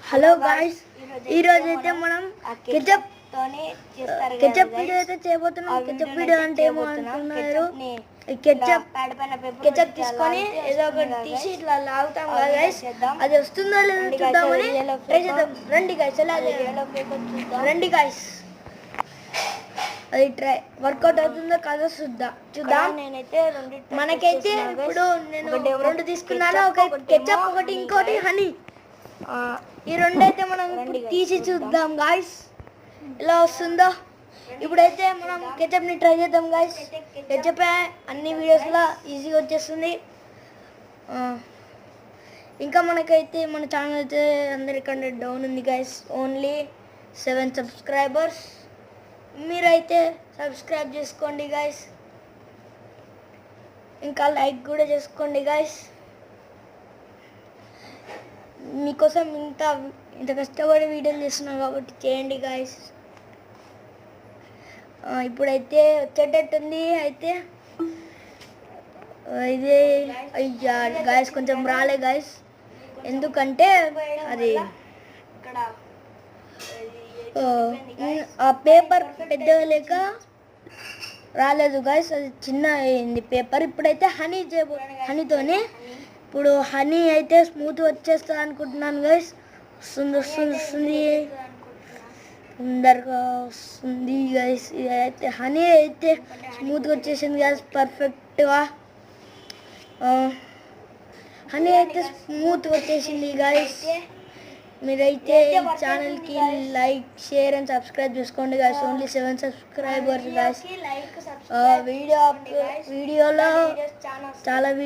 Hello guys, ఈరోజు అయితే మనం కెచప్ వీడియో అయితే చేయబోతున్నాం. కెచప్ వీడియో అంటే ఏమో అనుకున్నారు. కెచప్ తీసుకొని ఏదో ఒకటి తీసి ఇట్లా లాగుతాం కదా గైస్, అది వస్తుందో లేదో చూద్దామని ట్రై చేద్దాం. రండి గైస్, రండి గైస్, అది ట్రై వర్కౌట్ అవుతుందో కాదో చూద్దాం. నేనైతే మనకైతే ఇప్పుడు నేను రెండు తీసుకున్నాను, ఒక కెచప్, ఒకటి ఇంకోటి హనీ. ఈ రెండైతే మనం తీసి చూద్దాం గాయ్స్, ఎలా వస్తుందో. ఇప్పుడైతే మనం కెచప్ని ట్రై చేద్దాం గాయ్స్. కెచప్ అన్ని వీడియోస్లో ఈజీగా వచ్చేస్తుంది. ఇంకా మనకైతే మన ఛానల్ అయితే అందరికంటే డౌన్ ఉంది గాయ్స్, ఓన్లీ 7 సబ్స్క్రైబర్స్. మీరైతే సబ్స్క్రైబ్ చేసుకోండి గాయ్స్, ఇంకా లైక్ కూడా చేసుకోండి గాయ్స్. మీకోసం ఇంత కష్టపడి వీడియోలు చేస్తున్నాం కాబట్టి చేయండి గాయ్స్. ఇప్పుడైతే వచ్చేటట్టుంది. అయితే ఇదే గాయస్ కొంచెం రాలే గాయస్, ఎందుకంటే అది ఆ పేపర్ పెద్దగా లేక రాలేదు గాయస్, అది చిన్న అయింది పేపర్. ఇప్పుడైతే హనీతోనే ఇప్పుడు హనీ అయితే స్మూత్ వచ్చేస్తుంది అనుకుంటున్నాను గైస్. వస్తుంది తొందరగా వస్తుంది గైస్. ఇదైతే హనీ అయితే స్మూత్గా వచ్చేసింది గైస్, పర్ఫెక్ట్గా. హనీ అయితే స్మూత్గా వచ్చేసింది గైస్. మీరైతే ఛానల్కి లైక్, షేర్ అండ్ సబ్స్క్రైబ్ చేసుకోండి గైస్. Only 7 subscribers guys. వీడియోలో చాలా